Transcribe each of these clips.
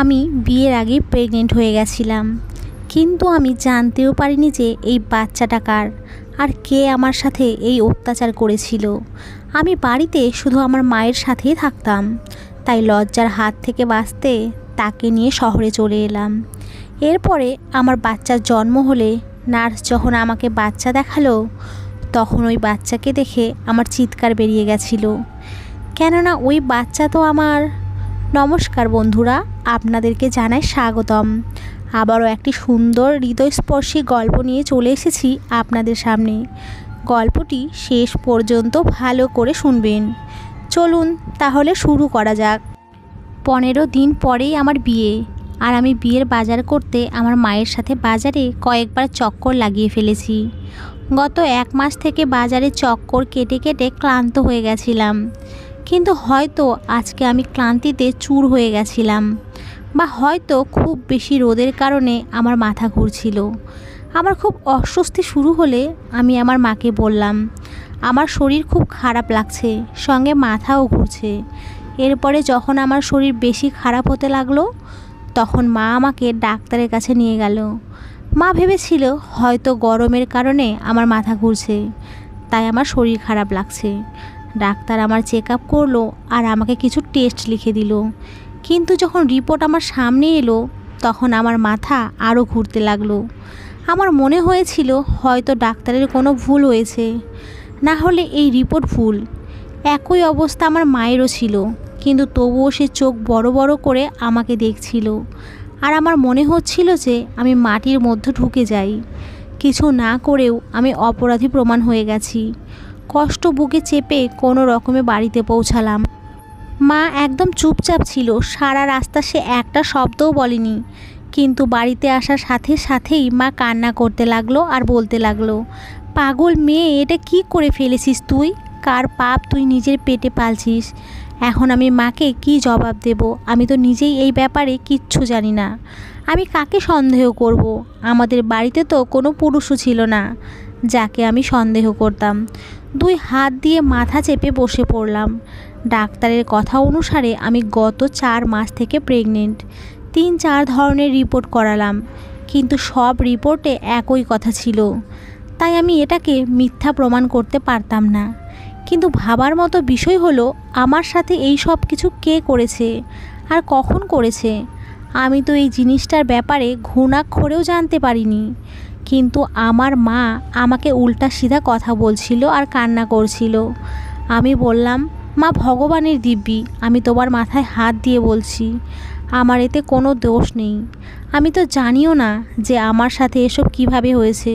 আমি বিয়ের আগে প্রেগনেন্ট হয়ে গেছিলাম, কিন্তু আমি জানতেও পারিনি যে এই বাচ্চাটা কার আর কে আমার সাথে এই অত্যাচার করেছিল। আমি বাড়িতে শুধু আমার মায়ের সাথেই থাকতাম, তাই লজ্জার হাত থেকে বাঁচতে তাকে নিয়ে শহরে চলে এলাম। এরপরে আমার বাচ্চার জন্ম হলে নার্স যখন আমাকে বাচ্চা দেখালো, তখন ওই বাচ্চাকে দেখে আমার চিৎকার বেরিয়ে গেছিল, কেননা ওই বাচ্চা তো আমার। নমস্কার বন্ধুরা, আপনাদেরকে জানাই স্বাগতম। আবারও একটি সুন্দর হৃদয়স্পর্শী গল্প নিয়ে চলে এসেছি আপনাদের সামনে। গল্পটি শেষ পর্যন্ত ভালো করে শুনবেন। চলুন তাহলে শুরু করা যাক। 15 দিন পরেই আমার বিয়ে, আর আমি বিয়ের বাজার করতে আমার মায়ের সাথে বাজারে কয়েকবার চক্কর লাগিয়ে ফেলেছি। গত 1 মাস থেকে বাজারে চক্কর কেটে কেটে ক্লান্ত হয়ে গেছিলাম, কিন্তু হয়তো আজকে আমি ক্লান্তিতে চুর হয়ে গেছিলাম, বা হয়তো খুব বেশি রোদের কারণে আমার মাথা ঘুরছিল। আমার খুব অস্বস্তি শুরু হলে আমি আমার মাকে বললাম, আমার শরীর খুব খারাপ লাগছে, সঙ্গে মাথাও ঘুরছে। এরপরে যখন আমার শরীর বেশি খারাপ হতে লাগলো, তখন মা আমাকে ডাক্তারের কাছে নিয়ে গেল। মা ভেবেছিল হয়তো গরমের কারণে আমার মাথা ঘুরছে, তাই আমার শরীর খারাপ লাগছে। ডাক্তার আমার চেক আপ করলো আর আমাকে কিছু টেস্ট লিখে দিল, কিন্তু যখন রিপোর্ট আমার সামনে এলো, তখন আমার মাথা আরও ঘুরতে লাগলো। আমার মনে হয়েছিল হয়তো ডাক্তারের কোনো ভুল হয়েছে, না হলে এই রিপোর্ট ভুল। একই অবস্থা আমার মায়েরও ছিল, কিন্তু তবুও সে চোখ বড় বড় করে আমাকে দেখছিল, আর আমার মনে হচ্ছিল যে আমি মাটির মধ্যে ঢুকে যাই। কিছু না করেও আমি অপরাধী প্রমাণ হয়ে গেছি। কষ্ট বুকে চেপে কোনো রকমে বাড়িতে পৌঁছালাম। মা একদম চুপচাপ ছিল, সারা রাস্তা সে একটা শব্দও বলেনি, কিন্তু বাড়িতে আসার সাথে সাথেই মা কান্না করতে লাগলো আর বলতে লাগলো, পাগল মেয়ে, এটা কি করে ফেলেছিস তুই? কার পাপ তুই নিজের পেটে পালছিস? এখন আমি মাকে কি জবাব দেব? আমি তো নিজেই এই ব্যাপারে কিচ্ছু জানি না। আমি কাকে সন্দেহ করব? আমাদের বাড়িতে তো কোনো পুরুষও ছিল না যাকে আমি সন্দেহ করতাম। 2 হাত দিয়ে মাথা চেপে বসে পড়লাম। ডাক্তারের কথা অনুসারে আমি গত 4 মাস থেকে প্রেগনেন্ট। 3-4 ধরনের রিপোর্ট করালাম, কিন্তু সব রিপোর্টে একই কথা ছিল, তাই আমি এটাকে মিথ্যা প্রমাণ করতে পারতাম না। কিন্তু ভাবার মতো বিষয় হলো, আমার সাথে এই সব কিছু কে করেছে আর কখন করেছে? আমি তো এই জিনিসটার ব্যাপারে ঘুণাক্ষরেও জানতে পারিনি, কিন্তু আমার মা আমাকে উল্টা সিধা কথা বলছিল আর কান্না করছিল। আমি বললাম, মা, ভগবানের দিব্যি, আমি তোমার মাথায় হাত দিয়ে বলছি, আমার এতে কোনো দোষ নেই। আমি তো জানিও না যে আমার সাথে এসব কিভাবে হয়েছে,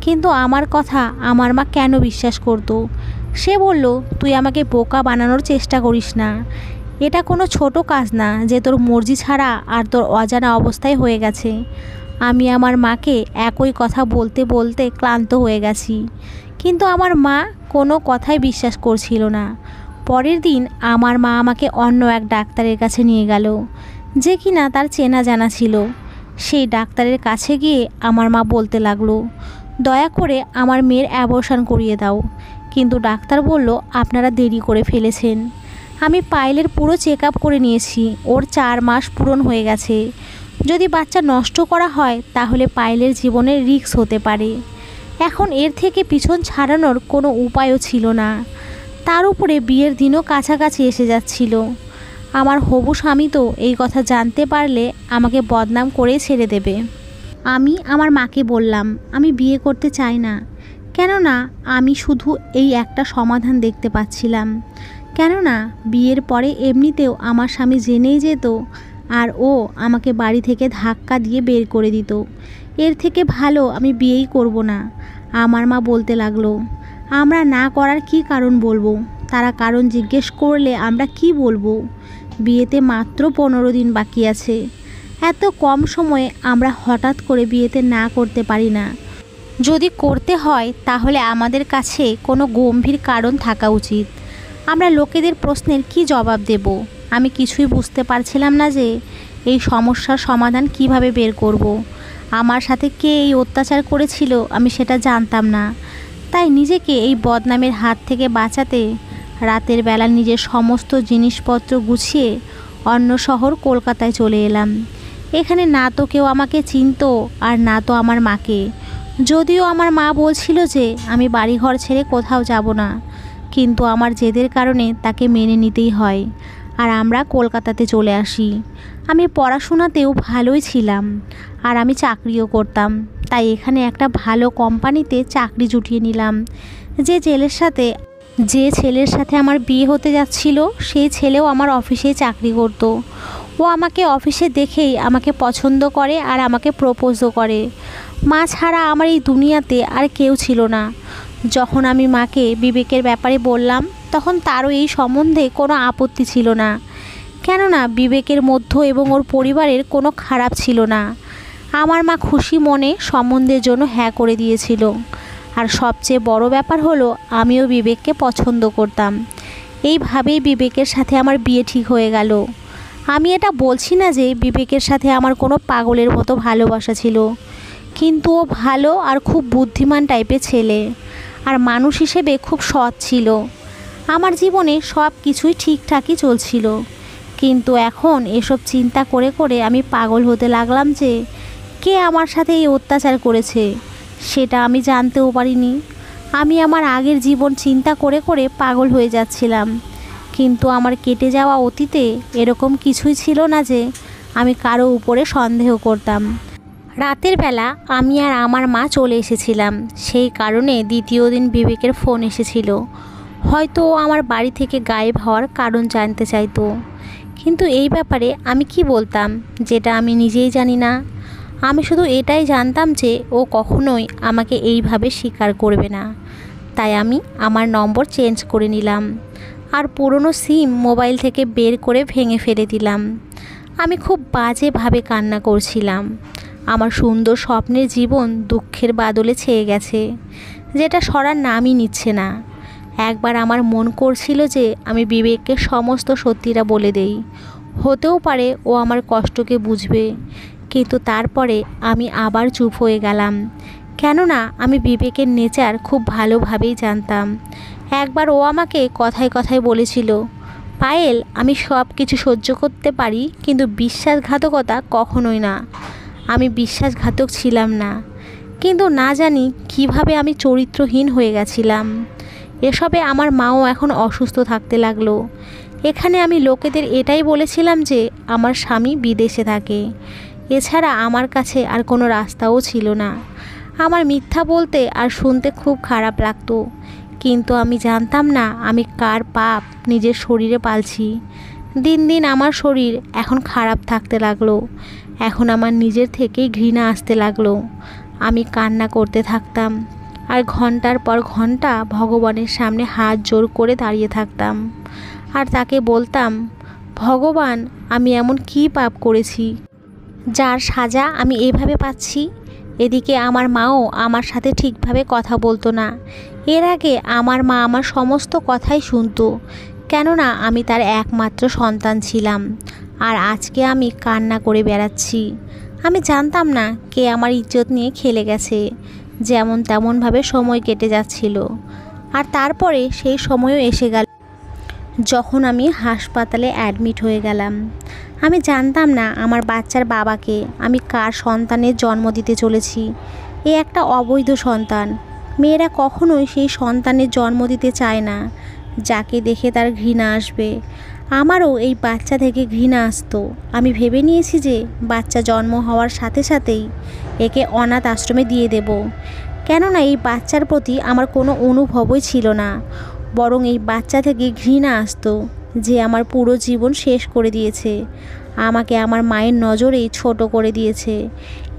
কিন্তু আমার কথা আমার মা কেন বিশ্বাস করতো? সে বলল, তুই আমাকে বোকা বানানোর চেষ্টা করিস না। এটা কোনো ছোট কাজ না যে তোর মর্জি ছাড়া আর তোর অজানা অবস্থায় হয়ে গেছে। আমি আমার মাকে একই কথা বলতে বলতে ক্লান্ত হয়ে গেছি, কিন্তু আমার মা কোনো কথাই বিশ্বাস করছিল না। পরের দিন আমার মা আমাকে অন্য এক ডাক্তারের কাছে নিয়ে গেল, যে কিনা তার চেনা জানা ছিল। সেই ডাক্তারের কাছে গিয়ে আমার মা বলতে লাগলো, দয়া করে আমার মেয়ের অ্যাবর্শন করিয়ে দাও। কিন্তু ডাক্তার বলল, আপনারা দেরি করে ফেলেছেন। আমি পায়েলের পুরো চেক আপ করে নিয়েছি, ওর 4 মাস পূরণ হয়ে গেছে। যদি বাচ্চা নষ্ট করা হয় তাহলে পায়েলের জীবনের রিস্ক হতে পারে। এখন এর থেকে পিছন ছাড়ানোর কোনো উপায়ও ছিল না। তার উপরে বিয়ের দিনও কাছাকাছি এসে যাচ্ছিল। আমার হবু স্বামী তো এই কথা জানতে পারলে আমাকে বদনাম করে ছেড়ে দেবে। আমি আমার মাকে বললাম, আমি বিয়ে করতে চাই না, কেননা আমি শুধু এই একটা সমাধান দেখতে পাচ্ছিলাম। কেননা বিয়ের পরে এমনিতেও আমার স্বামী জেনেই যেত, আর ও আমাকে বাড়ি থেকে ধাক্কা দিয়ে বের করে দিত। এর থেকে ভালো আমি বিয়েই করব না। আমার মা বলতে লাগলো, আমরা না করার কি কারণ বলবো? তারা কারণ জিজ্ঞেস করলে আমরা কি বলবো? বিয়েতে মাত্র 15 দিন বাকি আছে। এত কম সময়ে আমরা হঠাৎ করে বিয়েতে না করতে পারি না। যদি করতে হয় তাহলে আমাদের কাছে কোনো গম্ভীর কারণ থাকা উচিত। আমরা লোকেদের প্রশ্নের কি জবাব দেব? আমি কিছুই বুঝতে পারছিলাম না যে এই সমস্যার সমাধান কিভাবে বের করব। আমার সাথে কে এই অত্যাচার করেছিল আমি সেটা জানতাম না, তাই নিজেকে এই বদনামের হাত থেকে বাঁচাতে রাতের বেলা নিজের সমস্ত জিনিসপত্র গুছিয়ে অন্য শহর কলকাতায় চলে এলাম। এখানে না তো কেউ আমাকে চিনতো আর না তো আমার মাকে। যদিও আমার মা বলছিল যে আমি বাড়িঘর ছেড়ে কোথাও যাব না, কিন্তু আমার জেদের কারণে তাকে মেনে নিতেই হয়। আর আমরা কলকাতাতে চলে আসি। আমি পড়াশোনাতেও ভালোই ছিলাম আর আমি চাকরিও করতাম, তাই এখানে একটা ভালো কোম্পানিতে চাকরি জুটিয়ে নিলাম। যে ছেলের সাথে আমার বিয়ে হতে যাচ্ছিল সেই ছেলেও আমার অফিসে চাকরি করত। ও আমাকে অফিসে দেখেই আমাকে পছন্দ করে আর আমাকে প্রপোজও করে। মা ছাড়া আমার এই দুনিয়াতে আর কেউ ছিল না। যখন আমি মাকে বিবেকের ব্যাপারে বললাম তখন তারও এই সম্বন্ধে কোনো আপত্তি ছিল না, কেননা বিবেকের মধ্যে এবং ওর পরিবারের কোনো খারাপ ছিল না। আমার মা খুশি মনে সম্বন্ধের জন্য হ্যাঁ করে দিয়েছিল। আর সবচেয়ে বড় ব্যাপার হলো আমিও বিবেককে পছন্দ করতাম। এইভাবেই বিবেকের সাথে আমার বিয়ে ঠিক হয়ে গেল। আমি এটা বলছি না যে বিবেকের সাথে আমার কোনো পাগলের মতো ভালোবাসা ছিল, কিন্তু ও ভালো আর খুব বুদ্ধিমান টাইপের ছেলে আর মানুষ হিসেবে খুব সৎ ছিল। আমার জীবনে সব কিছুই ঠিকঠাকই চলছিল, কিন্তু এখন এসব চিন্তা করে করে আমি পাগল হতে লাগলাম যে কে আমার সাথে এই অত্যাচার করেছে সেটা আমি জানতেও পারিনি। আমি আমার আগের জীবন চিন্তা করে করে পাগল হয়ে যাচ্ছিলাম, কিন্তু আমার কেটে যাওয়া অতীতে এরকম কিছুই ছিল না যে আমি কারো উপরে সন্দেহ করতাম। রাতের বেলা আমি আর আমার মা চলে এসেছিলাম, সেই কারণে দ্বিতীয় দিন বিবেকের ফোন এসেছিল। হয়তো ও আমার বাড়ি থেকে গায়েব হওয়ার কারণ জানতে চাইতো, কিন্তু এই ব্যাপারে আমি কি বলতাম যেটা আমি নিজেই জানি না। আমি শুধু এটাই জানতাম যে ও কখনোই আমাকে এইভাবে স্বীকার করবে না। তাই আমি আমার নম্বর চেঞ্জ করে নিলাম আর পুরনো সিম মোবাইল থেকে বের করে ভেঙে ফেলে দিলাম। আমি খুব বাজেভাবে কান্না করছিলাম। আমার সুন্দর স্বপ্নের জীবন দুঃখের বাদলে ছেয়ে গেছে, যেটা সরার নামই নিচ্ছে না। একবার আমার মন করছিল যে আমি বিবেককে সমস্ত সত্যিটা বলে দেই, হতেও পারে ও আমার কষ্টকে বুঝবে। কিন্তু তারপরে আমি আবার চুপ হয়ে গেলাম, কেননা আমি বিবেকের নেচার খুব ভালোভাবেই জানতাম। একবার ও আমাকে কথায় কথায় বলেছিল, পায়েল, আমি সব কিছু সহ্য করতে পারি, কিন্তু বিশ্বাসঘাতকতা কখনোই না। আমি বিশ্বাসঘাতক ছিলাম না, কিন্তু না জানি কিভাবে আমি চরিত্রহীন হয়ে গেছিলাম। এসবে আমার মাও এখন অসুস্থ থাকতে লাগলো। এখানে আমি লোকেদের এটাই বলেছিলাম যে আমার স্বামী বিদেশে থাকে, এছাড়া আমার কাছে আর কোনো রাস্তাও ছিল না। আমার মিথ্যা বলতে আর শুনতে খুব খারাপ লাগতো, কিন্তু আমি জানতাম না আমি কার পাপ নিজের শরীরে পালছি। দিন দিন আমার শরীর এখন খারাপ থাকতে লাগলো। এখন আমার নিজের থেকেই ঘৃণা আসতে লাগলো। আমি কান্না করতে থাকতাম আর ঘন্টার পর ঘন্টা ভগবানের সামনে হাত জোর করে দাঁড়িয়ে থাকতাম আর তাকে বলতাম, ভগবান, আমি এমন কী পাপ করেছি যার সাজা আমি এভাবে পাচ্ছি। এদিকে আমার মাও আমার সাথে ঠিকভাবে কথা বলতো না। এর আগে আমার মা আমার সমস্ত কথাই শুনতো, কেননা আমি তার একমাত্র সন্তান ছিলাম। আর আজকে আমি কান্না করে বেড়াচ্ছি। আমি জানতাম না কে আমার ইজ্জত নিয়ে খেলে গেছে। যেমন তেমনভাবে সময় কেটে যাচ্ছিল। আর তারপরে সেই সময়ও এসে গেল যখন আমি হাসপাতালে অ্যাডমিট হয়ে গেলাম। আমি জানতাম না আমার বাচ্চার বাবাকে আমি কার সন্তানের জন্ম দিতে চলেছি। এ একটা অবৈধ সন্তান। মেয়েরা কখনোই সেই সন্তানের জন্ম দিতে চায় না যাকে দেখে তার ঘৃণা আসবে। আমারও এই বাচ্চা থেকে ঘৃণা আসতো। আমি ভেবে নিয়েছি যে বাচ্চা জন্ম হওয়ার সাথে সাথেই একে অনাথ আশ্রমে দিয়ে দেব, কেননা এই বাচ্চার প্রতি আমার কোনো অনুভবই ছিল না। বরং এই বাচ্চা থেকে ঘৃণা আসতো যে আমার পুরো জীবন শেষ করে দিয়েছে, আমাকে আমার মায়ের নজরেই ছোট করে দিয়েছে।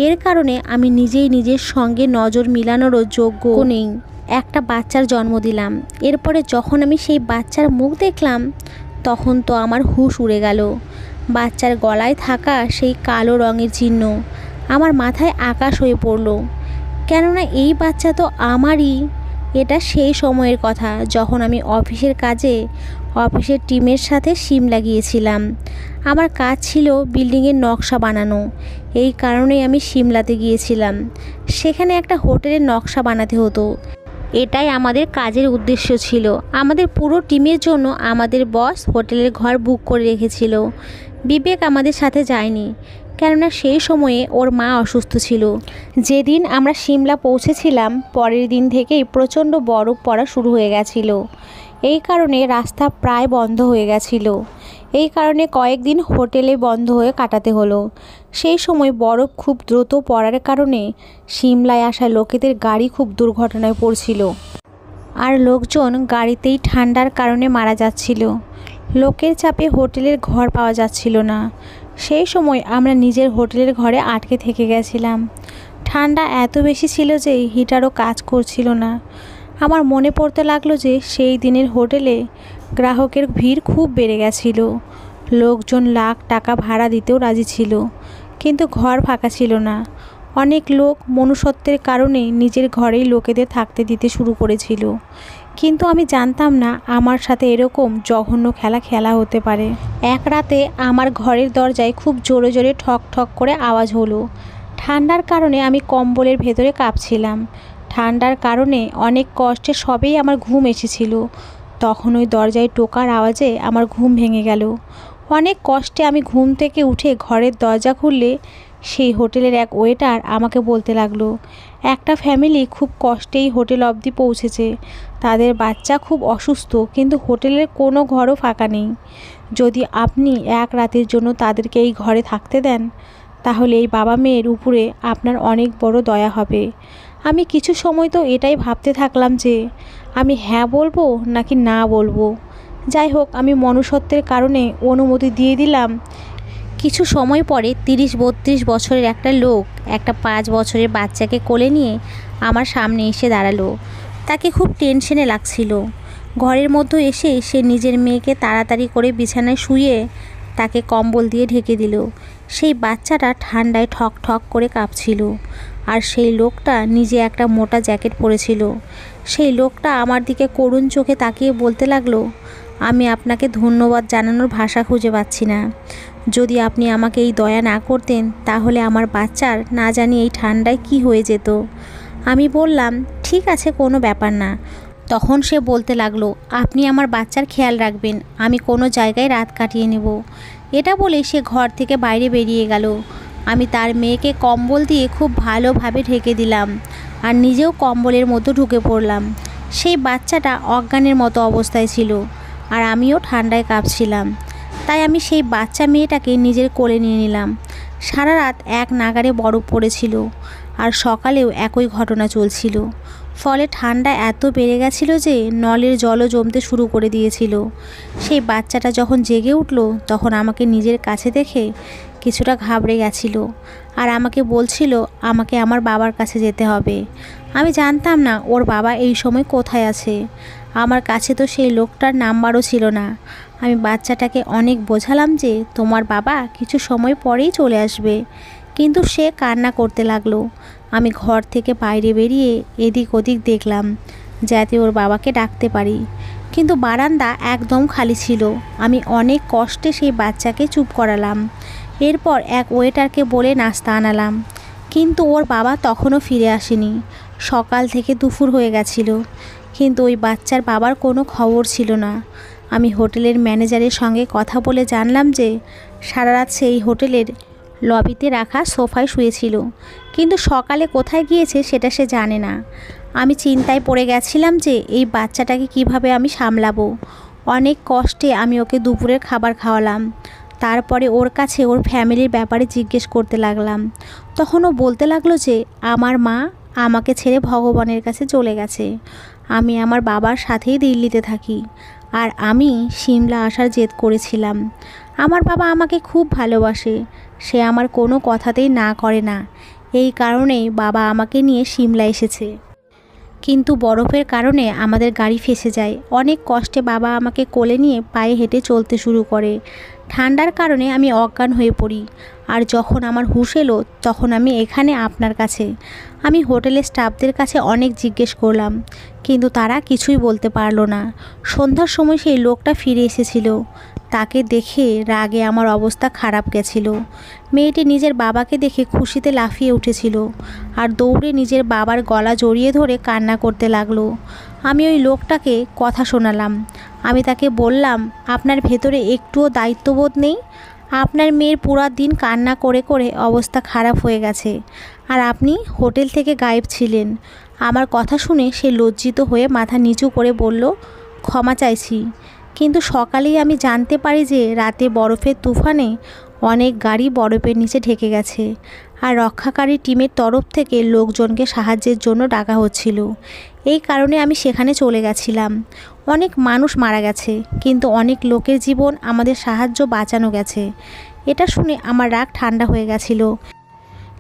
এর কারণে আমি নিজেই নিজের সঙ্গে নজর মিলানোরও যোগ্য নেই। একটা বাচ্চার জন্ম দিলাম। এরপরে যখন আমি সেই বাচ্চার মুখ দেখলাম তখন তো আমার হুঁশ উড়ে গেল। বাচ্চার গলায় থাকা সেই কালো রঙের চিহ্ন আমার মাথায় আকাশ হয়ে পড়ল, কেননা এই বাচ্চা তো আমারই। এটা সেই সময়ের কথা যখন আমি অফিসের টিমের সাথে সিমলা গিয়েছিলাম। আমার কাজ ছিল বিল্ডিংয়ের নকশা বানানো। এই কারণেই আমি সিমলাতে গিয়েছিলাম। সেখানে একটা হোটেলের নকশা বানাতে হতো। এটাই আমাদের কাজের উদ্দেশ্য ছিল। আমাদের পুরো টিমের জন্য আমাদের বস হোটেলের ঘর বুক করে রেখেছিল, বিবেক আমাদের সাথে যায়নি, কেননা সেই সময়ে ওর মা অসুস্থ ছিল। যেদিন আমরা সিমলা পৌঁছেছিলাম পরের দিন থেকেই প্রচণ্ড বরফ পড়া শুরু হয়ে গেছিল। এই কারণে রাস্তা প্রায় বন্ধ হয়ে গেছিল। এই কারণে কয়েকদিন হোটেলে বন্ধ হয়ে কাটাতে হলো। সেই সময় বরফ খুব দ্রুত পড়ার কারণে সিমলায় আসা লোকেদের গাড়ি খুব দুর্ঘটনায় পড়ছিল, আর লোকজন গাড়িতেই ঠান্ডার কারণে মারা যাচ্ছিল। লোকের চাপে হোটেলের ঘর পাওয়া যাচ্ছিল না। সেই সময় আমরা নিজের হোটেলের ঘরে আটকে থেকে গেছিলাম। ঠান্ডা এত বেশি ছিল যে হিটারও কাজ করছিল না। আমার মনে পড়তে লাগলো যে সেই দিনের হোটেলে গ্রাহকের ভিড় খুব বেড়ে গেছিল। লোকজন লাখ টাকা ভাড়া দিতেও রাজি ছিল, কিন্তু ঘর ফাঁকা ছিল না। অনেক লোক মনুষ্যত্বের কারণে নিজের ঘরেই লোকেদের থাকতে দিতে শুরু করেছিল, কিন্তু আমি জানতাম না আমার সাথে এরকম জঘন্য খেলা খেলা হতে পারে। এক রাতে আমার ঘরের দরজায় খুব জোরে জোরে ঠক ঠক করে আওয়াজ হলো। ঠান্ডার কারণে আমি কম্বলের ভেতরে কাঁপছিলাম। ঠান্ডার কারণে অনেক কষ্টে সবেই আমার ঘুম এসেছিল। তখন ওই দরজায় টোকার আওয়াজে আমার ঘুম ভেঙে গেল। অনেক কষ্টে আমি ঘুম থেকে উঠে ঘরের দরজা খুললে সেই হোটেলের এক ওয়েটার আমাকে বলতে লাগলো, একটা ফ্যামিলি খুব কষ্টেই হোটেল অবধি পৌঁছেছে। তাদের বাচ্চা খুব অসুস্থ, কিন্তু হোটেলের কোনো ঘরও ফাঁকা নেই। যদি আপনি এক রাতের জন্য তাদেরকে এই ঘরে থাকতে দেন, তাহলে এই বাবা মেয়ের উপরে আপনার অনেক বড় দয়া হবে। আমি কিছু সময় তো এটাই ভাবতে থাকলাম যে আমি হ্যাঁ বলবো নাকি না বলবো। যাই হোক, আমি মনুষ্যত্বের কারণে অনুমতি দিয়ে দিলাম। কিছু সময় পরে 30-32 বছরের একটা লোক একটা 5 বছরের বাচ্চাকে কোলে নিয়ে আমার সামনে এসে দাঁড়ালো। তাকে খুব টেনশনে লাগছিল। ঘরের মধ্যে এসে সে নিজের মেয়েকে তাড়াতাড়ি করে বিছানায় শুয়ে তাকে কম্বল দিয়ে ঢেকে দিল। সেই বাচ্চাটা ঠান্ডায় ঠক ঠক করে কাঁপছিল, আর সেই লোকটা নিজে একটা মোটা জ্যাকেট পরেছিল। সেই লোকটা আমার দিকে করুণ চোখে তাকিয়ে বলতে লাগলো, আমি আপনাকে ধন্যবাদ জানানোর ভাষা খুঁজে পাচ্ছি না। যদি আপনি আমাকে এই দয়া না করতেন, তাহলে আমার বাচ্চার না জানি এই ঠান্ডায় কি হয়ে যেত। আমি বললাম, ঠিক আছে, কোনো ব্যাপার না। তখন সে বলতে লাগলো, আপনি আমার বাচ্চার খেয়াল রাখবেন, আমি কোনো জায়গায় রাত কাটিয়ে নেব। এটা বলে সে ঘর থেকে বাইরে বেরিয়ে গেল। আমি তার মেয়েকে কম্বল দিয়ে খুব ভালোভাবে ঢেকে দিলাম, আর নিজেও কম্বলের মধ্যে ঢুকে পড়লাম। সেই বাচ্চাটা অজ্ঞানের মতো অবস্থায় ছিল, আর আমিও ঠান্ডায় কাঁপছিলাম। তাই আমি সেই বাচ্চা মেয়েটাকে নিজের কোলে নিয়ে নিলাম। সারা রাত এক নাগাড়ে বরফ পড়েছিল, আর সকালেও একই ঘটনা চলছিল। ফলে ঠান্ডা এত বেড়ে গেছিল যে নলের জলও জমতে শুরু করে দিয়েছিল। সেই বাচ্চাটা যখন জেগে উঠল, তখন আমাকে নিজের কাছে দেখে কিছুটা ঘাবড়ে গেছিল, আর আমাকে বলছিল আমাকে আমার বাবার কাছে যেতে হবে। আমি জানতাম না ওর বাবা এই সময় কোথায় আছে। আমার কাছে তো সেই লোকটার নাম্বারও ছিল না। আমি বাচ্চাটাকে অনেক বোঝালাম যে তোমার বাবা কিছু সময় পরেই চলে আসবে, কিন্তু সে কান্না করতে লাগলো। আমি ঘর থেকে বাইরে বেরিয়ে এদিক ওদিক দেখলাম যাতে ওর বাবাকে ডাকতে পারি, কিন্তু বারান্দা একদম খালি ছিল। আমি অনেক কষ্টে সেই বাচ্চাকে চুপ করালাম। এরপর এক ওয়েটারকে বলে নাস্তা আনালাম, কিন্তু ওর বাবা তখনও ফিরে আসেনি। সকাল থেকে দুপুর হয়ে গেছিল, কিন্তু ওই বাচ্চার বাবার কোনো খবর ছিল না। আমি হোটেলের ম্যানেজারের সঙ্গে কথা বলে জানলাম যে সারা রাত সেই হোটেলের লবিতে রাখা সোফায় শুয়েছিল, কিন্তু সকালে কোথায় গিয়েছে সেটা সে জানে না। আমি চিন্তায় পড়ে গেছিলাম যে এই বাচ্চাটাকে কিভাবে আমি সামলাবো। অনেক কষ্টে আমি ওকে দুপুরের খাবার খাওয়ালাম। তারপরে ওর কাছে ওর ফ্যামিলির ব্যাপারে জিজ্ঞেস করতে লাগলাম। তখন ও বলতে লাগলো যে আমার মা আমাকে ছেড়ে ভগবানের কাছে চলে গেছে। আমি আমার বাবার সাথেই দিল্লিতে থাকি, আর আমি সিমলা আসার জেদ করেছিলাম। আমার বাবা আমাকে খুব ভালোবাসে, সে আমার কোনো কথাতেই না করে না। এই কারণেই বাবা আমাকে নিয়ে সিমলা এসেছে। কিন্তু বরফের কারণে আমাদের গাড়ি ফেঁসে যায়। অনেক কষ্টে বাবা আমাকে কোলে নিয়ে পায়ে হেঁটে চলতে শুরু করে। ঠান্ডার কারণে আমি অজ্ঞান হয়ে পড়ি, আর যখন আমার হুঁশ এলো তখন আমি এখানে আপনার কাছে। আমি হোটেলের স্টাফদের কাছে অনেক জিজ্ঞেস করলাম, কিন্তু তারা কিছুই বলতে পারলো না। সন্ধ্যার সময় সেই লোকটা ফিরে এসেছিল। তাকে দেখে রাগে আমার অবস্থা খারাপ গেছিল। মেয়েটি নিজের বাবাকে দেখে খুশিতে লাফিয়ে উঠেছিল, আর দৌড়ে নিজের বাবার গলা জড়িয়ে ধরে কান্না করতে লাগলো। আমি ওই লোকটাকে কথা শোনালাম। আমি তাকে বললাম, আপনার ভেতরে একটুও দায়িত্ববোধ নেই? আপনার মেয়ের পুরা দিন কান্না করে করে অবস্থা খারাপ হয়ে গেছে, আর আপনি হোটেল থেকে গায়েব ছিলেন। আমার কথা শুনে সে লজ্জিত হয়ে মাথা নিচু করে বলল, ক্ষমা চাইছি, কিন্তু সকালেই আমি জানতে পারি যে রাতে বরফের তুফানে অনেক গাড়ি বরফের নিচে ঢেকে গেছে, আর রক্ষাকারী টিমের তরফ থেকে লোকজনকে সাহায্যের জন্য ডাকা হচ্ছিল। এই কারণে আমি সেখানে চলে গেছিলাম। অনেক মানুষ মারা গেছে, কিন্তু অনেক লোকের জীবন আমাদের সাহায্য বাঁচানো গেছে। এটা শুনে আমার রাগ ঠান্ডা হয়ে গেছিল,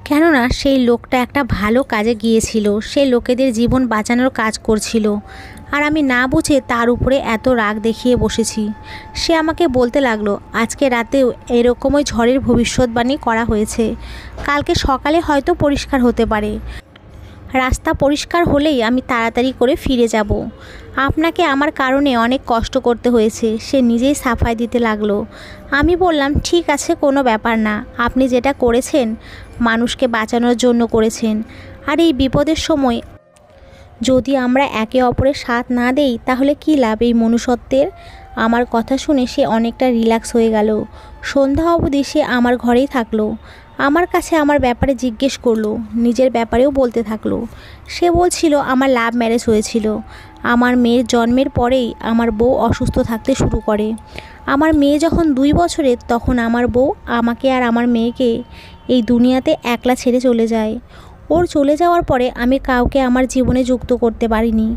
কেননা সেই লোকটা একটা ভালো কাজে গিয়েছিল, সে লোকেদের জীবন বাঁচানোর কাজ করছিল, আর আমি না বুঝে তার উপরে এত রাগ দেখিয়ে বসেছি। সে আমাকে বলতে লাগলো, আজকে রাতেও এরকমই ঝড়ের ভবিষ্যৎবাণী করা হয়েছে, কালকে সকালে হয়তো পরিষ্কার হতে পারে। রাস্তা পরিষ্কার হলেই আমি তাড়াতাড়ি করে ফিরে যাব। আপনাকে আমার কারণে অনেক কষ্ট করতে হয়েছে। সে নিজেই সাফাই দিতে লাগলো। আমি বললাম, ঠিক আছে, কোনো ব্যাপার না, আপনি যেটা করেছেন মানুষকে বাঁচানোর জন্য করেছেন, আর এই বিপদের সময় যদি আমরা একে অপরের সাথ না দেই তাহলে কী লাভ এই মনুষ্যত্বের। আমার কথা শুনে সে অনেকটা রিল্যাক্স হয়ে গেল। সন্ধ্যা অবধি সে আমার ঘরেই থাকলো। আমার কাছে আমার ব্যাপারে জিজ্ঞেস করলো, নিজের ব্যাপারেও বলতে থাকলো। সে বলছিল আমার লাভ ম্যারেজ হয়েছিল। আমার মেয়ের জন্মের পরেই আমার বউ অসুস্থ থাকতে শুরু করে। আমার মেয়ে যখন 2 বছরের তখন আমার বউ আমাকে আর আমার মেয়েকে এই দুনিয়াতে একলা ছেড়ে চলে যায়। ওর চলে যাওয়ার পরে আমি কাউকে আমার জীবনে যুক্ত করতে পারিনি,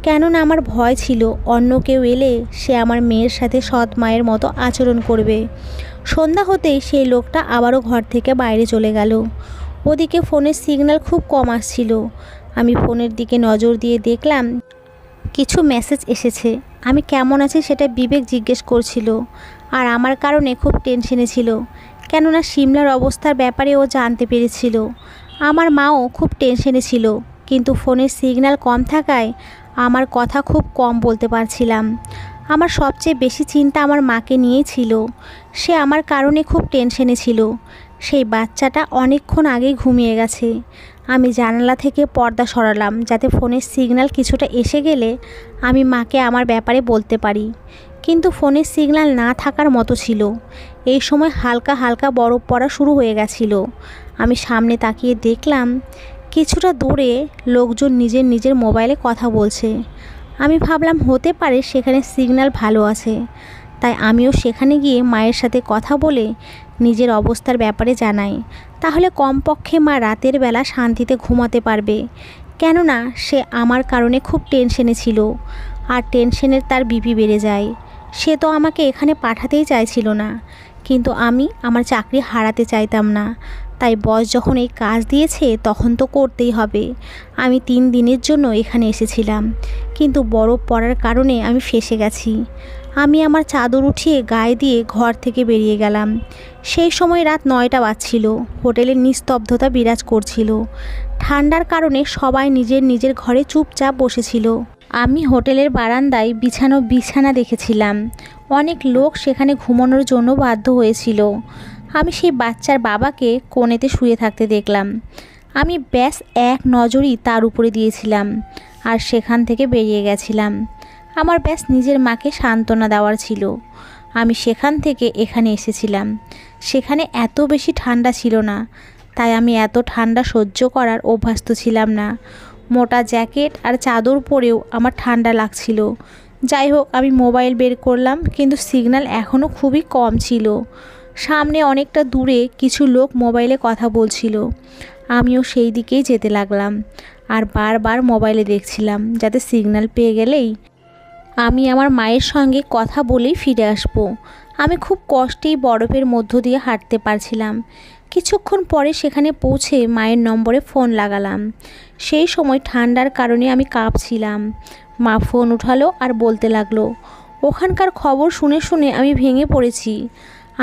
কেননা আমার ভয় ছিল অন্য কেউ এলে সে আমার মেয়ের সাথে সৎ মায়ের মতো আচরণ করবে। সন্ধ্যা হতেই সেই লোকটা আবারও ঘর থেকে বাইরে চলে গেল। ওদিকে ফোনের সিগন্যাল খুব কম আসছিল। আমি ফোনের দিকে নজর দিয়ে দেখলাম কিছু মেসেজ এসেছে। আমি কেমন আছি সেটা বিবেক জিজ্ঞেস করছিল, আর আমার কারণে খুব টেনশনে ছিল, কেননা সিমলার অবস্থার ব্যাপারে ও জানতে পেরেছিল। আমার মাও খুব টেনশনে ছিল, কিন্তু ফোনের সিগন্যাল কম থাকায় আমার কথা খুব কম বলতে পারছিলাম। আমার সবচেয়ে বেশি চিন্তা আমার মাকে নিয়েই ছিল। সে আমার কারণে খুব টেনশনে ছিল। সেই বাচ্চাটা অনেকক্ষণ আগেই ঘুমিয়ে গেছে। আমি জানালা থেকে পর্দা সরালাম, যাতে ফোনের সিগন্যাল কিছুটা এসে গেলে আমি মাকে আমার ব্যাপারে বলতে পারি, কিন্তু ফোনের সিগন্যাল না থাকার মতো ছিল। এই সময় হালকা হালকা বরফ পড়া শুরু হয়ে গেছিল। আমি সামনে তাকিয়ে দেখলাম কিছুটা দূরে লোকজন নিজের নিজের মোবাইলে কথা বলছে। আমি ভাবলাম হতে পারে সেখানে সিগন্যাল ভালো আছে, তাই আমিও সেখানে গিয়ে মায়ের সাথে কথা বলে নিজের অবস্থার ব্যাপারে জানাই। তাহলে কমপক্ষে মা রাতের বেলা শান্তিতে ঘুমাতে পারবে, কেননা সে আমার কারণে খুব টেনশনে ছিল, আর টেনশনের তার বিপি বেড়ে যায়। সে তো আমাকে এখানে পাঠাতেই চাইছিল না, কিন্তু আমি আমার চাকরি হারাতে চাইতাম না। তাই বস যখন এই কাজ দিয়েছে তখন তো করতেই হবে। আমি 3 দিনের জন্য এখানে এসেছিলাম, কিন্তু বরফ পড়ার কারণে আমি ফেঁসে গেছি। আমি আমার চাদর উঠিয়ে গায়ে দিয়ে ঘর থেকে বেরিয়ে গেলাম। সেই সময় রাত 9টা বাজছিল। হোটেলের নিস্তব্ধতা বিরাজ করছিল। ঠান্ডার কারণে সবাই নিজের নিজের ঘরে চুপচাপ বসেছিল। আমি হোটেলের বারান্দায় বিছানো বিছানা দেখেছিলাম। অনেক লোক সেখানে ঘুমানোর জন্য বাধ্য হয়েছিল। আমি সেই বাচ্চার বাবাকে কোণেতে শুয়ে থাকতে দেখলাম। আমি ব্যাস এক নজরই তার উপরে দিয়েছিলাম, আর সেখান থেকে বেরিয়ে গেছিলাম। আমার ব্যাস নিজের মাকে সান্ত্বনা দেওয়ার ছিল। আমি সেখান থেকে এখানে এসেছিলাম। সেখানে এত বেশি ঠান্ডা ছিল না, তাই আমি এত ঠান্ডা সহ্য করার অভ্যস্ত ছিলাম না। মোটা জ্যাকেট আর চাদর পরেও আমার ঠান্ডা লাগছিল। যাই হোক, আমি মোবাইল বের করলাম, কিন্তু সিগন্যাল এখনও খুবই কম ছিল। সামনে অনেকটা দূরে কিছু লোক মোবাইলে কথা বলছিল। আমিও সেই দিকেই যেতে লাগলাম, আর বারবার মোবাইলে দেখছিলাম যাতে সিগন্যাল পেয়ে গেলেই আমি আমার মায়ের সঙ্গে কথা বলেই ফিরে আসব। আমি খুব কষ্টেই বরফের মধ্য দিয়ে হাঁটতে পারছিলাম। কিছুক্ষণ পরে সেখানে পৌঁছে মায়ের নম্বরে ফোন লাগালাম। সেই সময় ঠান্ডার কারণে আমি কাঁপছিলাম। মা ফোন উঠালো আর বলতে লাগলো। ওখানকার খবর শুনে শুনে আমি ভেঙে পড়েছি।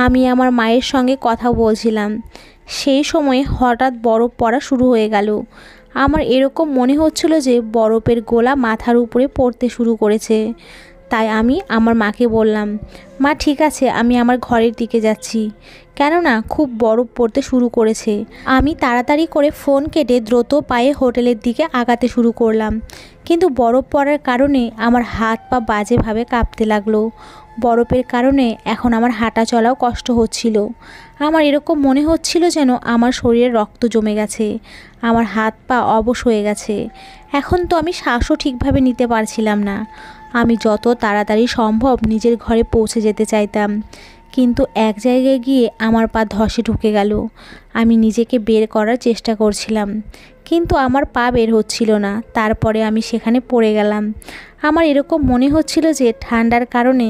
আমি আমার মায়ের সঙ্গে কথা বলছিলাম। সেই সময় হঠাৎ বরফ পড়া শুরু হয়ে গেল। আমার এরকম মনে হচ্ছিল যে বরফের গোলা মাথার উপরে পড়তে শুরু করেছে। তাই আমি আমার মাকে বললাম, মা ঠিক আছে, আমি আমার ঘরের দিকে যাচ্ছি, কেননা খুব বরফ পড়তে শুরু করেছে। আমি তাড়াতাড়ি করে ফোন কেটে দ্রুত পায়ে হোটেলের দিকে আগাতে শুরু করলাম। কিন্তু বরফ পড়ার কারণে আমার হাত পা বাজেভাবে কাঁপতে লাগলো। বরফের কারণে এখন আমার হাঁটা চলাও কষ্ট হচ্ছিল। আমার এরকম মনে হচ্ছিল যেন আমার শরীরে রক্ত জমে গেছে, আমার হাত পা অবশ হয়ে গেছে। এখন তো আমি শ্বাসও ঠিকভাবে নিতে পারছিলাম না। আমি যত তাড়াতাড়ি সম্ভব নিজের ঘরে পৌঁছে যেতে চাইতাম, কিন্তু এক জায়গায় গিয়ে আমার পা ধসে ঢুকে গেল। আমি নিজেকে বের করার চেষ্টা করছিলাম, কিন্তু আমার পা বের হচ্ছিল না। তারপরে আমি সেখানে পড়ে গেলাম। আমার এরকম মনে হচ্ছিল যে ঠান্ডার কারণে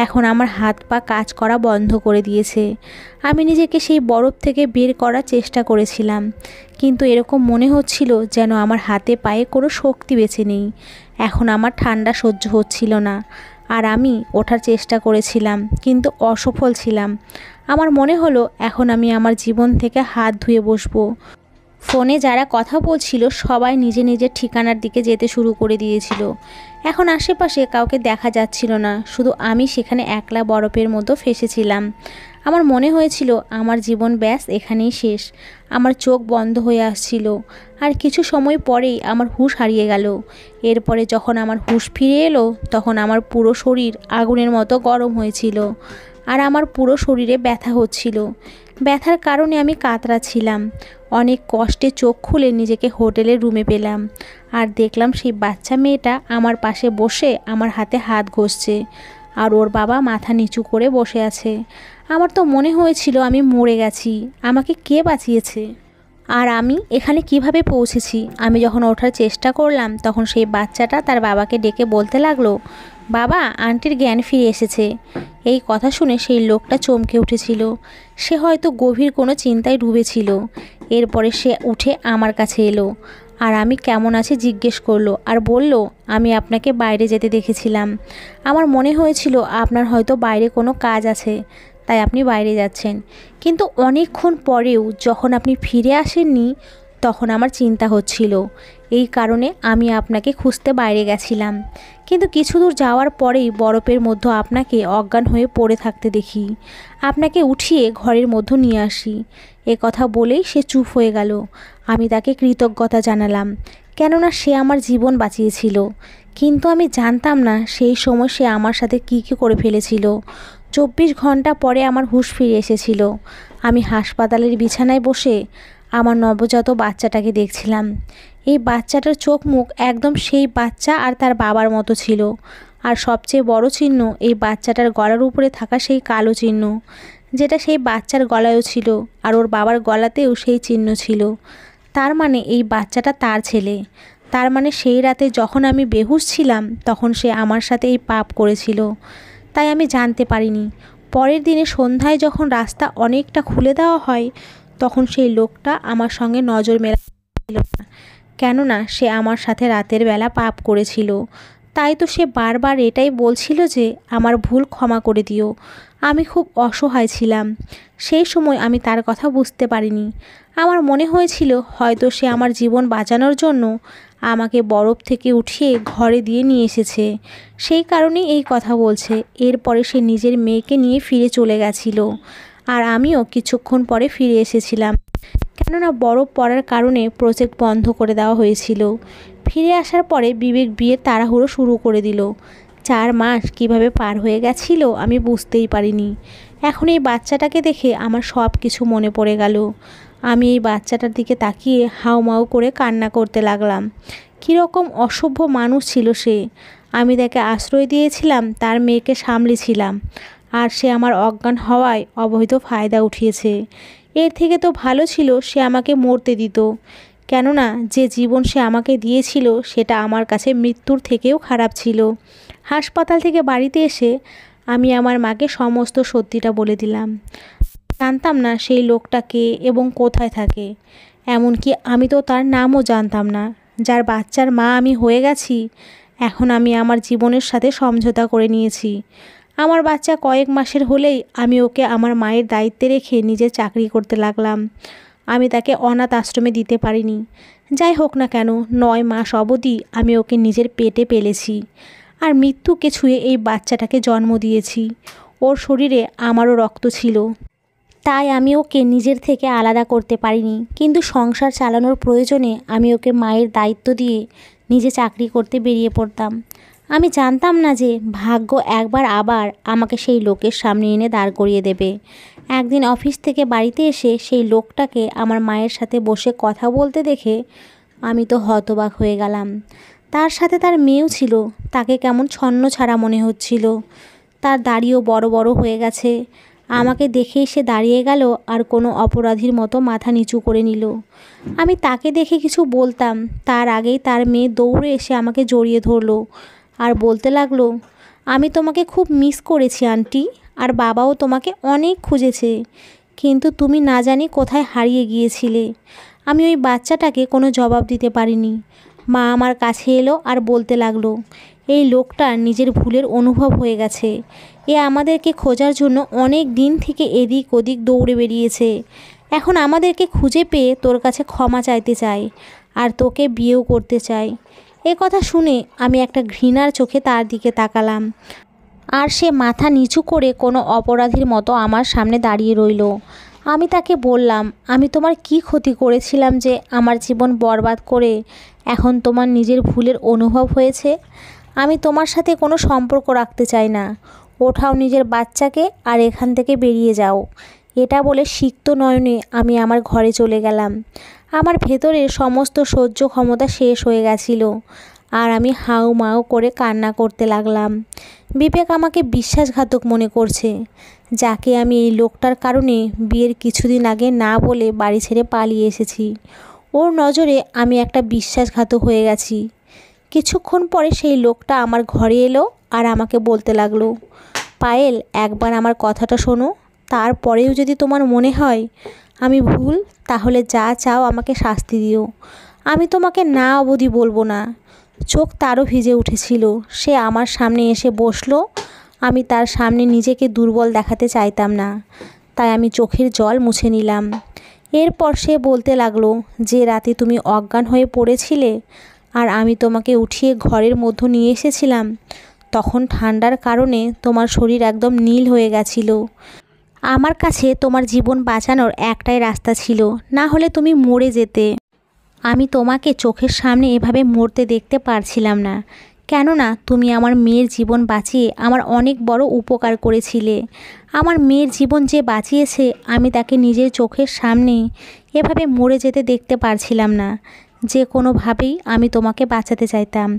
এখন আমার হাত পা কাজ করা বন্ধ করে দিয়েছে। আমি নিজেকে সেই বরফ থেকে বের করার চেষ্টা করেছিলাম, কিন্তু এরকম মনে হচ্ছিল যেন আমার হাতে পায়ে কোনো শক্তি বেঁচে নেই। এখন আমার ঠান্ডা সহ্য হচ্ছিল না, আর আমি ওঠার চেষ্টা করেছিলাম, কিন্তু অসফল ছিলাম। আমার মনে হলো এখন আমি আমার জীবন থেকে হাত ধুয়ে বসবো। ফোনে যারা কথা বলছিল সবাই নিজে নিজের ঠিকানার দিকে যেতে শুরু করে দিয়েছিল। এখন আশেপাশে কাউকে দেখা যাচ্ছিল না, শুধু আমি সেখানে একলা বরফের মতো ফেসেছিলাম। আমার মনে হয়েছিল আমার জীবন ব্যাস এখানেই শেষ। আমার চোখ বন্ধ হয়ে আসছিল, আর কিছু সময় পরেই আমার হুঁশ হারিয়ে গেল। এরপরে যখন আমার হুঁশ ফিরে এলো, তখন আমার পুরো শরীর আগুনের মতো গরম হয়েছিল, আর আমার পুরো শরীরে ব্যথা হচ্ছিল। ব্যথার কারণে আমি কাতরাচ্ছিলাম। অনেক কষ্টে চোখ খুলে নিজেকে হোটেলের রুমে পেলাম, আর দেখলাম সেই বাচ্চা মেয়েটা আমার পাশে বসে আমার হাতে হাত ঘষছে, আর ওর বাবা মাথা নিচু করে বসে আছে। আমার তো মনে হয়েছিল আমি মরে গেছি, আমাকে কে বাঁচিয়েছে, আর আমি এখানে কিভাবে পৌঁছেছি। আমি যখন ওঠার চেষ্টা করলাম, তখন সেই বাচ্চাটা তার বাবাকে ডেকে বলতে লাগলো, বাবা, আন্টির জ্ঞান ফিরে এসেছে। এই কথা শুনে সেই লোকটা চমকে উঠেছিল। সে হয়তো গভীর কোনো চিন্তায় ডুবেছিল। এরপরে সে উঠে আমার কাছে এলো, আর আমি কেমন আছি জিজ্ঞেস করলো, আর বলল, আমি আপনাকে বাইরে যেতে দেখেছিলাম। আমার মনে হয়েছিল আপনার হয়তো বাইরে কোনো কাজ আছে, তাই আপনি বাইরে যাচ্ছেন। কিন্তু অনেকক্ষণ পরেও যখন আপনি ফিরে আসেননি, তখন আমার চিন্তা হচ্ছিল। এই কারণে আমি আপনাকে খুঁজতে বাইরে গেছিলাম, কিন্তু কিছু দূর যাওয়ার পরেই বরফের মধ্যে আপনাকে অজ্ঞান হয়ে পড়ে থাকতে দেখি। আপনাকে উঠিয়ে ঘরের মধ্যে নিয়ে আসি। এ কথা বলেই সে চুপ হয়ে গেল। আমি তাকে কৃতজ্ঞতা জানালাম, কেননা সে আমার জীবন বাঁচিয়েছিল। কিন্তু আমি জানতাম না সেই সময় সে আমার সাথে কী কী করে ফেলেছিল। 24 ঘন্টা পরে আমার হুঁশ ফিরে এসেছিল। আমি হাসপাতালের বিছানায় বসে আমার নবজাত বাচ্চাটাকে দেখছিলাম। এই বাচ্চাটার চোখ মুখ একদম সেই বাচ্চা আর তার বাবার মতো ছিল। আর সবচেয়ে বড় চিহ্ন, এই বাচ্চাটার গলার উপরে থাকা সেই কালো চিহ্ন, যেটা সেই বাচ্চার গলায়ও ছিল, আর ওর বাবার গলাতেও সেই চিহ্ন ছিল। তার মানে এই বাচ্চাটা তার ছেলে। তার মানে সেই রাতে যখন আমি বেহুশ ছিলাম, তখন সে আমার সাথে এই পাপ করেছিল। তাই আমি জানতে পারিনি। পরের দিনে সন্ধ্যায় যখন রাস্তা অনেকটা খুলে দেওয়া হয়, তখন সেই লোকটা আমার সঙ্গে নজর মেলাচ্ছিল না, কেননা সে আমার সাথে রাতের বেলা পাপ করেছিল। তাই তো সে বারবার এটাই বলছিল যে আমার ভুল ক্ষমা করে দিও। আমি খুব অসহায় ছিলাম। সেই সময় আমি তার কথা বুঝতে পারিনি। আমার মনে হয়েছিল হয়তো সে আমার জীবন বাঁচানোর জন্য আমাকে বরফ থেকে উঠিয়ে ঘরে দিয়ে নিয়ে এসেছে, সেই কারণেই এই কথা বলছে। এরপরে সে নিজের মেয়েকে নিয়ে ফিরে চলে গেছিল, আর আমিও কিছুক্ষণ পরে ফিরে এসেছিলাম, কেননা বরফ পড়ার কারণে প্রজেক্ট বন্ধ করে দেওয়া হয়েছিল। ফিরে আসার পরে বিবেক বিয়ের তাড়াহুড়ো শুরু করে দিল। 4 মাস কিভাবে পার হয়ে গেছিল আমি বুঝতেই পারিনি। এখন এই বাচ্চাটাকে দেখে আমার সব কিছু মনে পড়ে গেল। আমি এই বাচ্চাটার দিকে তাকিয়ে হাউমাউ করে কান্না করতে লাগলাম। কীরকম অসভ্য মানুষ ছিল সে। আমি তাকে আশ্রয় দিয়েছিলাম, তার মেয়েকে সামলেছিলাম, আর সে আমার অজ্ঞান হওয়ায় অবৈধ ফায়দা উঠিয়েছে। এর থেকে তো ভালো ছিল সে আমাকে মরতে দিত, কেননা যে জীবন সে আমাকে দিয়েছিল সেটা আমার কাছে মৃত্যুর থেকেও খারাপ ছিল। হাসপাতাল থেকে বাড়িতে এসে আমি আমার মাকে সমস্ত সত্যিটা বলে দিলাম। জানতাম না সেই লোকটা কে এবং কোথায় থাকে। এমনকি আমি তো তার নামও জানতাম না। যার বাচ্চার মা আমি হয়ে গেছি, এখন আমি আমার জীবনের সাথে সমঝোতা করে নিয়েছি। আমার বাচ্চা কয়েক মাসের হলেই আমি ওকে আমার মায়ের দায়িত্বে রেখে নিজে চাকরি করতে লাগলাম। আমি তাকে অনাথ আশ্রমে দিতে পারিনি। যাই হোক না কেন, 9 মাস অবধি আমি ওকে নিজের পেটে পেলেছি। আর মৃত্যুকে ছুঁয়ে এই বাচ্চাটাকে জন্ম দিয়েছি। ওর শরীরে আমারও রক্ত ছিল, তাই আমি ওকে নিজের থেকে আলাদা করতে পারিনি। কিন্তু সংসার চালানোর প্রয়োজনে আমি ওকে মায়ের দায়িত্ব দিয়ে নিজে চাকরি করতে বেরিয়ে পড়তাম। আমি জানতাম না যে ভাগ্য একবার আবার আমাকে সেই লোকের সামনে এনে দাঁড় করিয়ে দেবে। একদিন অফিস থেকে বাড়িতে এসে সেই লোকটাকে আমার মায়ের সাথে বসে কথা বলতে দেখে আমি তো হতবাক হয়ে গেলাম। তার সাথে তার মেয়েও ছিল। তাকে কেমন ছন্ন ছাড়া মনে হচ্ছিল। তার দাড়িও বড় বড় হয়ে গেছে। আমাকে দেখেই সে দাঁড়িয়ে গেল আর কোনো অপরাধীর মতো মাথা নিচু করে নিল। আমি তাকে দেখে কিছু বলতাম তার আগেই তার মেয়ে দৌড়ে এসে আমাকে জড়িয়ে ধরলো আর বলতে লাগলো, আমি তোমাকে খুব মিস করেছি আন্টি, আর বাবাও তোমাকে অনেক খুঁজেছে, কিন্তু তুমি না জানি কোথায় হারিয়ে গিয়েছিলে। আমি ওই বাচ্চাটাকে কোনো জবাব দিতে পারিনি। মা আমার কাছে এলো আর বলতে লাগলো, এই লোকটার নিজের ভুলের অনুভব হয়ে গেছে। এ আমাদেরকে খোঁজার জন্য অনেক দিন থেকে এদিক ওদিক দৌড়ে বেরিয়েছে। এখন আমাদেরকে খুঁজে পেয়ে তোর কাছে ক্ষমা চাইতে চাই আর তোকে বিয়েও করতে চাই। এ কথা শুনে আমি একটা ঘৃণার চোখে তার দিকে তাকালাম, আর সে মাথা নিচু করে কোনো অপরাধীর মতো আমার সামনে দাঁড়িয়ে রইল। আমি তাকে বললাম, আমি তোমার কি ক্ষতি করেছিলাম যে আমার জীবন বরবাদ করে এখন তোমার নিজের ভুলের অনুভব হয়েছে? আমি তোমার সাথে কোনো সম্পর্ক রাখতে চাই না। ওঠাও নিজের বাচ্চাকে আর এখান থেকে বেরিয়ে যাও। এটা বলে সিক্ত নয়নে আমি আমার ঘরে চলে গেলাম। আমার ভেতরের সমস্ত সহ্য ক্ষমতা শেষ হয়ে গেছিল আর আমি হাউ মাউ করে কান্না করতে লাগলাম। বিবেক আমাকে বিশ্বাসঘাতক মনে করছে, যাকে আমি এই লোকটার কারণে বিয়ের কিছুদিন আগে না বলে বাড়ি ছেড়ে পালিয়ে এসেছি। ওর নজরে আমি একটা বিশ্বাসঘাতক হয়ে গেছি। কিছুক্ষণ পরে সেই লোকটা আমার ঘরে এলো আর আমাকে বলতে লাগলো, পায়েল, একবার আমার কথাটা শোনো। তারপরেও যদি তোমার মনে হয় আমি ভুল, তাহলে যা চাও আমাকে শাস্তি দিও। আমি তোমাকে না অবধি বলবো না। চোখ তারও ভিজে উঠেছিল। সে আমার সামনে এসে বসলো। আমি তার সামনে নিজেকে দুর্বল দেখাতে চাইতাম না, তাই আমি চোখের জল মুছে নিলাম। এরপর সে বলতে লাগলো, যে রাতে তুমি অজ্ঞান হয়ে পড়েছিলে আর আমি তোমাকে উঠিয়ে ঘরের মধ্যে নিয়ে এসেছিলাম, তখন ঠান্ডার কারণে তোমার শরীর একদম নীল হয়ে গেছিল। আমার কাছে তোমার জীবন বাঁচানোর একটাই রাস্তা ছিল, না হলে তুমি মরে যেতে। আমি তোমাকে চোখের সামনে এভাবে মরতে দেখতে পারছিলাম না, কেননা তুমি আমার মেয়ের জীবন বাঁচিয়ে আমার অনেক বড় উপকার করেছিলে। আমার মেয়ের জীবন যে বাঁচিয়েছে, আমি তাকে নিজের চোখের সামনে এভাবে মরে যেতে দেখতে পারছিলাম না। যে কোনোভাবেই আমি তোমাকে বাঁচাতে চাইতাম।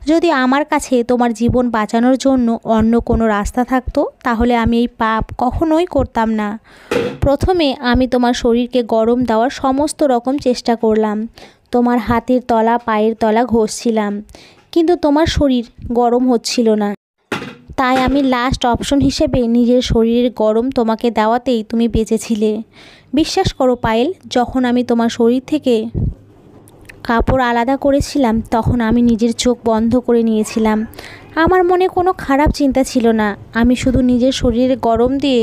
যদি আমার কাছে তোমার জীবন বাঁচানোর জন্য অন্য কোনো রাস্তা থাকতো, তাহলে আমি এই পাপ কখনোই করতাম না। প্রথমে আমি তোমার শরীরকে গরম দেওয়ার সমস্ত রকম চেষ্টা করলাম। তোমার হাতের তলা পায়ের তলা ঘষছিলাম, কিন্তু তোমার শরীর গরম হচ্ছিল না। তাই আমি লাস্ট অপশন হিসেবে নিজের শরীরের গরম তোমাকে দেওয়াতেই তুমি বেঁচেছিলে। বিশ্বাস করো পায়েল, যখন আমি তোমার শরীর থেকে কাপড় আলাদা করেছিলাম, তখন আমি নিজের চোখ বন্ধ করে নিয়েছিলাম। আমার মনে কোনো খারাপ চিন্তা ছিল না। আমি শুধু নিজের শরীরে গরম দিয়ে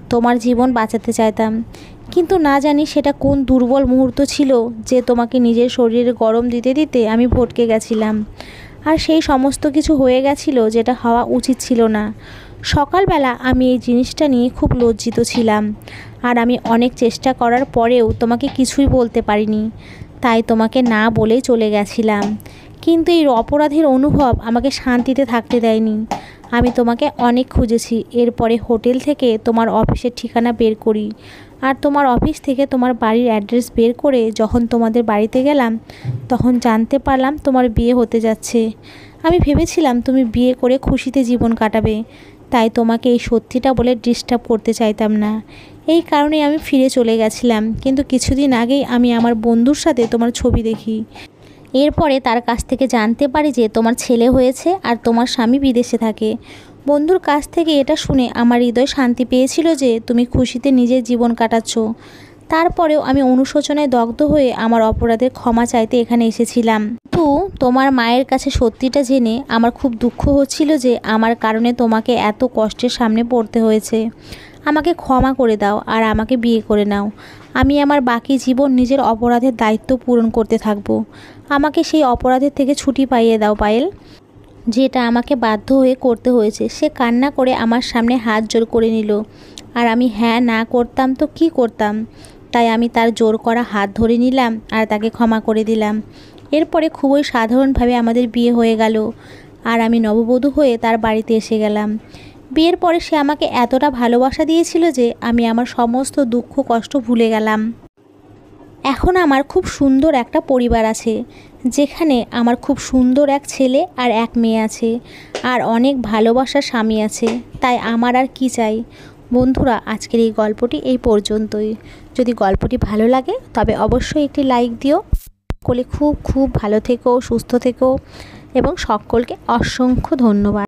তোমার জীবন বাঁচাতে চাইতাম। কিন্তু না জানি সেটা কোন দুর্বল মুহূর্ত ছিল যে তোমাকে নিজের শরীরে গরম দিতে দিতে আমি ভটকে গেছিলাম। আর সেই সমস্ত কিছু হয়ে গেছিল যেটা হওয়া উচিত ছিল না। সকালবেলা আমি এই জিনিসটা নিয়ে খুব লজ্জিত ছিলাম, আর আমি অনেক চেষ্টা করার পরেও তোমাকে কিছুই বলতে পারিনি। তাই তোমাকে না বলেই চলে গেছিলাম। কিন্তু এই অপরাধের অনুভব আমাকে শান্তিতে থাকতে দেয়নি। আমি তোমাকে অনেক খুঁজেছি। এরপরে হোটেল থেকে তোমার অফিসের ঠিকানা বের করি, আর তোমার অফিস থেকে তোমার বাড়ির অ্যাড্রেস বের করে যখন তোমাদের বাড়িতে গেলাম, তখন জানতে পারলাম তোমার বিয়ে হতে যাচ্ছে। আমি ভেবেছিলাম তুমি বিয়ে করে খুশিতে জীবন কাটাবে, তাই তোমাকে এই সত্যিটা বলে ডিস্টার্ব করতে চাইতাম না। এই কারণে আমি ফিরে চলে গেছিলাম। কিন্তু কিছুদিন আগেই আমি আমার বন্ধুর সাথে তোমার ছবি দেখি। এরপরে তার কাছ থেকে জানতে পারি যে তোমার ছেলে হয়েছে আর তোমার স্বামী বিদেশে থাকে। বন্ধুর কাছ থেকে এটা শুনে আমার হৃদয় শান্তি পেয়েছিল যে তুমি খুশিতে নিজের জীবন কাটাচ্ছ। তারপরেও আমি অনুশোচনায় দগ্ধ হয়ে আমার অপরাধের ক্ষমা চাইতে এখানে এসেছিলাম। কিন্তু তোমার মায়ের কাছে সত্যিটা জেনে আমার খুব দুঃখ হচ্ছিল যে আমার কারণে তোমাকে এত কষ্টের সামনে পড়তে হয়েছে। আমাকে ক্ষমা করে দাও আর আমাকে বিয়ে করে নাও। আমি আমার বাকি জীবন নিজের অপরাধের দায়িত্ব পূরণ করতে থাকবো। আমাকে সেই অপরাধের থেকে ছুটি পাইয়ে দাও পায়েল। যেটা আমাকে বাধ্য হয়ে করতে হয়েছে। সে কান্না করে আমার সামনে হাত জোড় করে নিল, আর আমি হ্যাঁ না করতাম তো কি করতাম, তাই আমি তার জোর করা হাত ধরে নিলাম আর তাকে ক্ষমা করে দিলাম। এরপরে খুবই সাধারণভাবে আমাদের বিয়ে হয়ে গেল, আর আমি নববধূ হয়ে তার বাড়িতে এসে গেলাম। বিয়ের পরে সে আমাকে এতটা ভালোবাসা দিয়েছিল যে আমি আমার সমস্ত দুঃখ কষ্ট ভুলে গেলাম। এখন আমার খুব সুন্দর একটা পরিবার আছে, যেখানে আমার খুব সুন্দর এক ছেলে আর এক মেয়ে আছে, আর অনেক ভালোবাসার স্বামী আছে। তাই আমার আর কি চাই। বন্ধুরা, আজকের এই গল্পটি এই পর্যন্তই। যদি গল্পটি ভালো লাগে তবে অবশ্যই একটি লাইক দিও। সকলে খুব খুব ভালো থেকো, সুস্থ থেকো, এবং সকলকে অসংখ্য ধন্যবাদ।